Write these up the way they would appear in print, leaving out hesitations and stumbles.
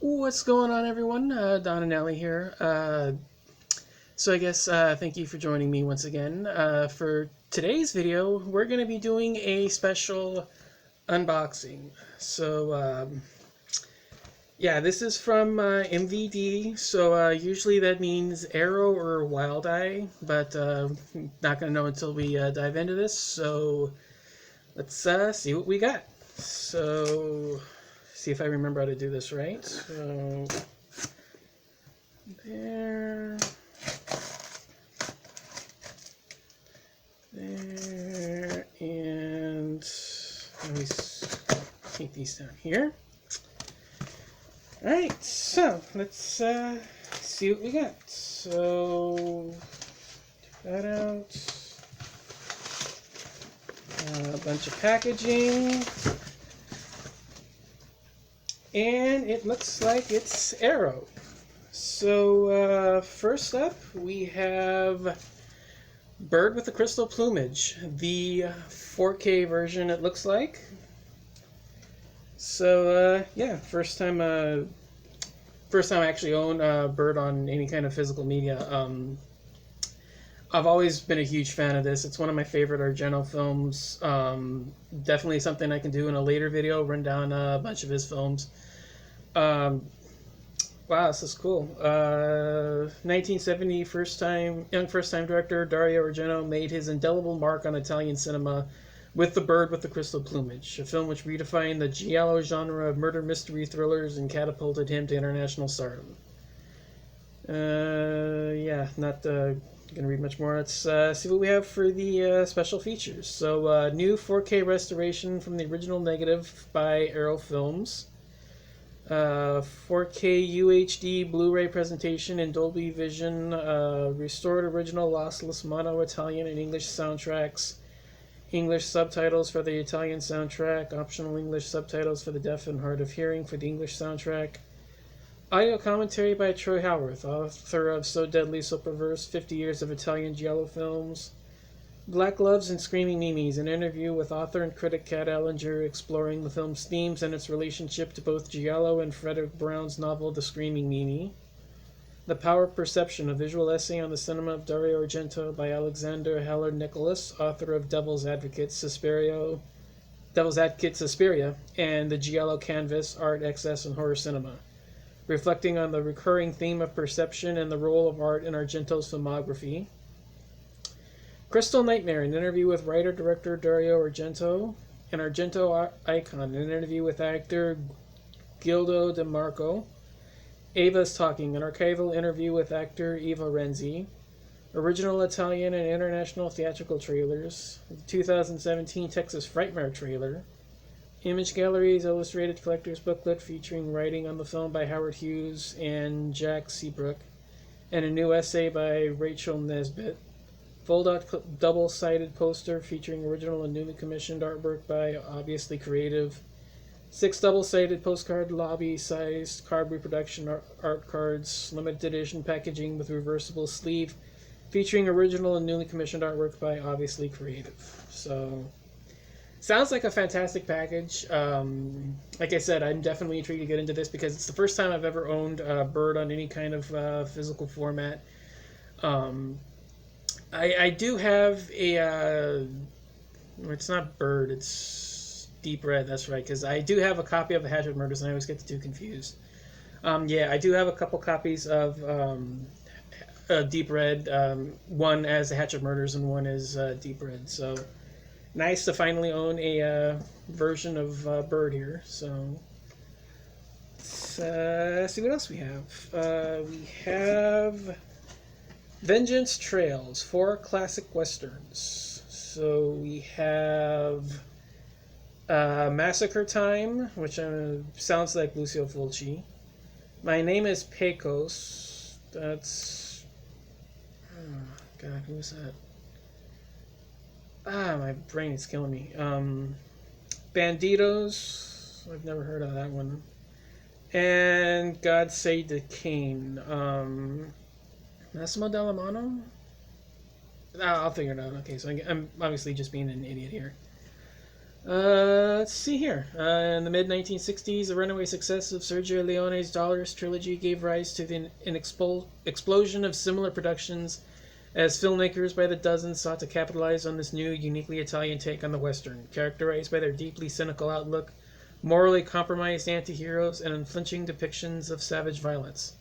What's going on, everyone? Don and Ellie here. So I guess thank you for joining me once again. For today's video, we're going to be doing a special unboxing. So yeah, this is from MVD. So usually that means Arrow or Wild Eye, but not going to know until we dive into this. So let's see what we got. So see if I remember how to do this right. So there, there, and let me take these down here. Alright, so let's see what we got. So, take that out. A bunch of packaging. And it looks like it's Arrow. So, first up, we have Bird with the Crystal Plumage, the 4K version it looks like. So, yeah, first time I actually own Bird on any kind of physical media. I've always been a huge fan of this. It's one of my favorite Argento films. Definitely something I can do in a later video, run down a bunch of his films. Wow, this is cool. 1970 young first-time director Dario Argento made his indelible mark on Italian cinema with The Bird with the Crystal Plumage, a film which redefined the giallo genre of murder mystery thrillers and catapulted him to international stardom. Yeah, not going to read much more. Let's see what we have for the special features. So, new 4K restoration from the original negative by Arrow Films. 4K UHD Blu-ray presentation in Dolby Vision, restored original lossless mono Italian and English soundtracks, English subtitles for the Italian soundtrack, optional English subtitles for the deaf and hard of hearing for the English soundtrack, audio commentary by Troy Howarth, author of So Deadly, So Perverse, 50 Years of Italian Giallo Films, Black Gloves and Screaming Mimes, an interview with author and critic Kat Ellinger exploring the film's themes and its relationship to both Giallo and Frederick Brown's novel The Screaming Mimi. The Power of Perception, a visual essay on the cinema of Dario Argento by Alexander Heller Nicholas, author of Devil's Advocate Suspiria, and The Giallo Canvas, Art, Excess, and Horror Cinema, reflecting on the recurring theme of perception and the role of art in Argento's filmography. Crystal Nightmare, an interview with writer-director Dario Argento, an Argento icon, an interview with actor Gildo De Marco. Ava's Talking, an archival interview with actor Eva Renzi. Original Italian and international theatrical trailers. The 2017 Texas Frightmare trailer. Image Gallery's illustrated collector's booklet featuring writing on the film by Howard Hughes and Jack Seabrook, and a new essay by Rachel Nesbitt. Fold-out double-sided poster featuring original and newly commissioned artwork by Obviously Creative. 6 double-sided postcard lobby-sized card reproduction art cards, limited edition packaging with reversible sleeve, featuring original and newly commissioned artwork by Obviously Creative. So, sounds like a fantastic package. Like I said, I'm definitely intrigued to get into this because it's the first time I've ever owned a Bird on any kind of physical format. I do have a, it's not Bird, it's Deep Red, that's right, because I do have a copy of the Hatchet Murders, and I always get the two confused. Yeah, I do have a couple copies of Deep Red, one as the Hatchet Murders and one is Deep Red, so nice to finally own a version of Bird here, so let's see what else we have. We have Vengeance Trails, 4 classic westerns. So we have Massacre Time, which sounds like Lucio Fulci. My Name is Pecos. That's... oh, God, who is that? My brain is killing me. Bandidos. I've never heard of that one. And God Save the King. Massimo Dallamano? I'll figure it out. Okay, so I'm obviously just being an idiot here. Let's see here. In the mid 1960s, the runaway success of Sergio Leone's Dollars trilogy gave rise to an explosion of similar productions as filmmakers by the dozen sought to capitalize on this new, uniquely Italian take on the Western, characterized by their deeply cynical outlook, morally compromised anti-heroes, and unflinching depictions of savage violence.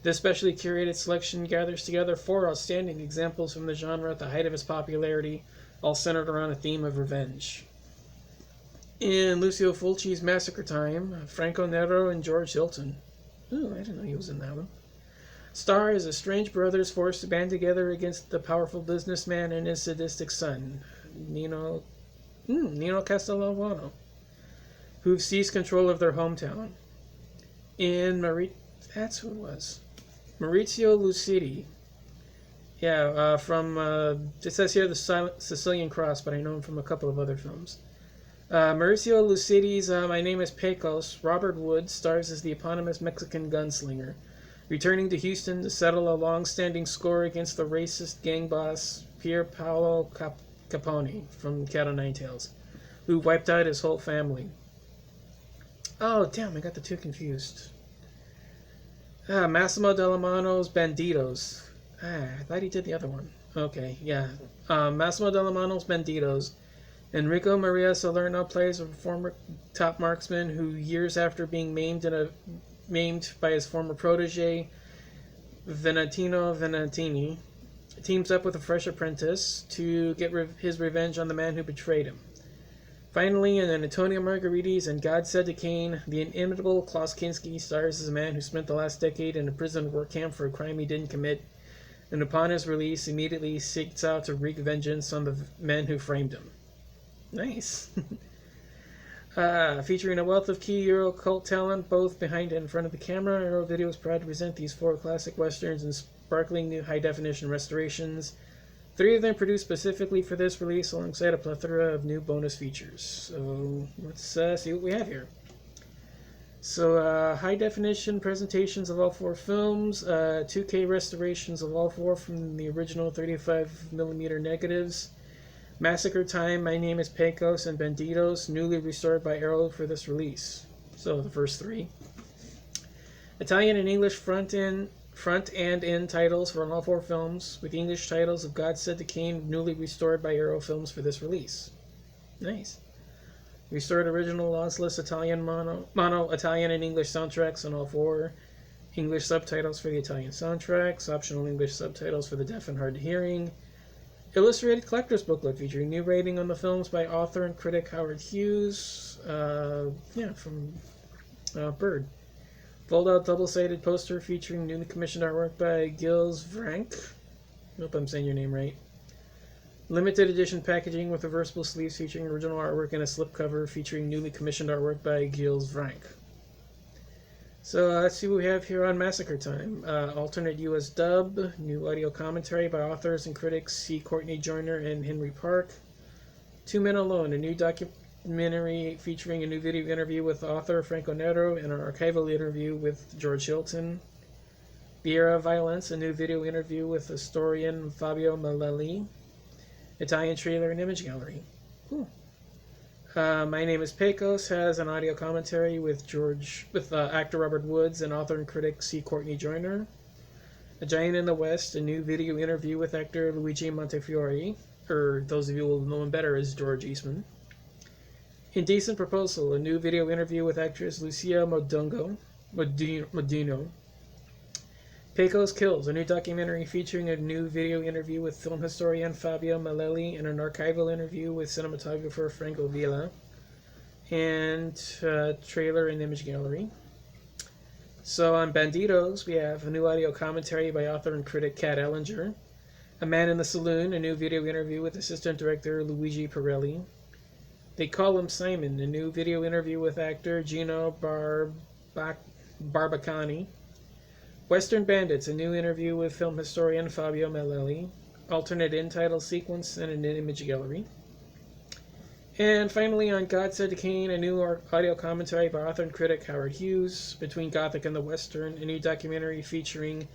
This specially curated selection gathers together 4 outstanding examples from the genre at the height of its popularity, all centered around a theme of revenge. In Lucio Fulci's Massacre Time, Franco Nero and George Hilton. Ooh, I didn't know he was in that one. Star as estranged brothers forced to band together against the powerful businessman and his sadistic son, Nino Castellano, who've seized control of their hometown. That's who it was. Maurizio Lucidi. Yeah, it says here the Sicilian Cross, but I know him from a couple of other films. Mauricio Lucidi's My Name is Pecos, Robert Wood, stars as the eponymous Mexican gunslinger, returning to Houston to settle a long-standing score against the racist gang boss Pier Paolo Capone from Cat o' Nine Tails, who wiped out his whole family. Oh, damn, I got the two confused. Massimo Dallamano's Banditos. I thought he did the other one. Okay, yeah. Massimo Dallamano's Banditos. Enrico Maria Salerno plays a former top marksman who, years after being maimed by his former protege, Venantino Venantini, teams up with a fresh apprentice to get his revenge on the man who betrayed him. Finally, in Antonio Margaritis and God Said to Cain, the inimitable Klaus Kinski stars as a man who spent the last decade in a prison work camp for a crime he didn't commit, and upon his release immediately seeks out to wreak vengeance on the men who framed him. Nice. Featuring a wealth of key Euro cult talent, both behind and in front of the camera, Euro Video is proud to present these 4 classic westerns in sparkling new high-definition restorations. 3 of them produced specifically for this release, alongside a plethora of new bonus features. So let's see what we have here. So high-definition presentations of all 4 films, 2K restorations of all 4 from the original 35mm negatives. Massacre Time, My Name is Pecos, and Banditos, newly restored by Arrow for this release. So the first 3. Italian and English front and end titles for all 4 films, with English titles of God Said to Cain newly restored by Arrow Films for this release. Nice. Restored original lossless Italian mono Italian and English soundtracks on all 4. English subtitles for the Italian soundtracks, optional English subtitles for the deaf and hard of hearing. Illustrated collector's booklet featuring new rating on the films by author and critic Howard Hughes, from Bird. Fold-out double-sided poster featuring newly commissioned artwork by Gilles Vranck. Hope I'm saying your name right. Limited edition packaging with reversible sleeves featuring original artwork and a slipcover featuring newly commissioned artwork by Gilles Vranck. So let's see what we have here on Massacre Time. Alternate US dub, new audio commentary by authors and critics C. Courtney Joyner and Henry Park. 2 Men Alone, a new documentary featuring a new video interview with author Franco Nero and an archival interview with George Hilton. The Era of Violence, a new video interview with historian Fabio Malelli. Italian trailer and image gallery. Cool. My Name is Pecos has an audio commentary with actor Robert Woods and author and critic C. Courtney Joyner. A Giant in the West, a new video interview with actor Luigi Montefiore, or those of you who will know him better as George Eastman. Indecent Proposal, a new video interview with actress Lucia Modino. Pecos Kills, a new documentary featuring a new video interview with film historian Fabio Malelli and an archival interview with cinematographer Franco Villa, and trailer and image gallery. So on Banditos, we have a new audio commentary by author and critic Kat Ellinger, A Man in the Saloon, a new video interview with assistant director Luigi Pirelli. They Call Him Simon, a new video interview with actor Gino Barbacani. Western Bandits, a new interview with film historian Fabio Malelli, alternate end title sequence, and an image gallery. And finally, on God Said to Cain, a new audio commentary by author and critic Howard Hughes, Between Gothic and the Western, a new documentary featuring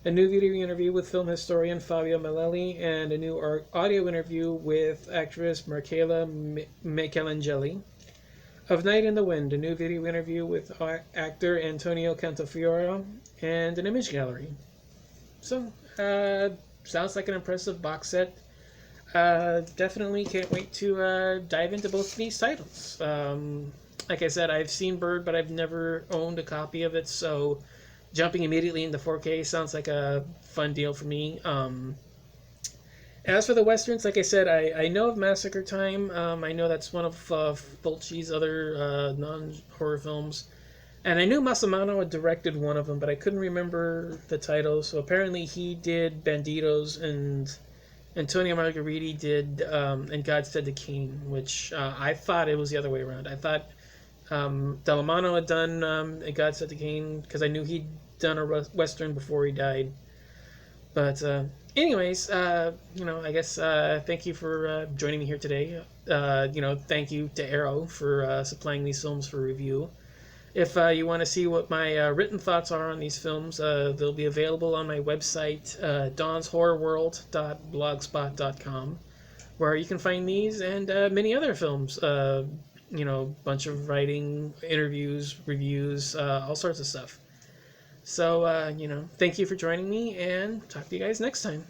a new video interview with film historian Fabio Malelli, and a new audio interview with actress Michaela Michelangeli. Of Night in the Wind, a new video interview with actor Antonio Cantafiore, and an image gallery. So, sounds like an impressive box set. Definitely can't wait to dive into both of these titles. Like I said, I've seen Bird, but I've never owned a copy of it, so jumping immediately into 4K sounds like a fun deal for me. As for the westerns, like I said, I know of Massacre Time. I know that's one of Fulci's other non-horror films. And I knew Massimano had directed one of them, but I couldn't remember the title. So apparently he did Banditos, and Antonio Margheriti did And God Said to Cain, which I thought it was the other way around. I thought Dallamano had done And God Said to Cain, because I knew he'd done a western before he died. But anyways, I guess thank you for joining me here today. Thank you to Arrow for supplying these films for review. If you want to see what my written thoughts are on these films, they'll be available on my website, donshorrorworld.blogspot.com, where you can find these and many other films. Bunch of writing, interviews, reviews, all sorts of stuff. So, thank you for joining me, and talk to you guys next time.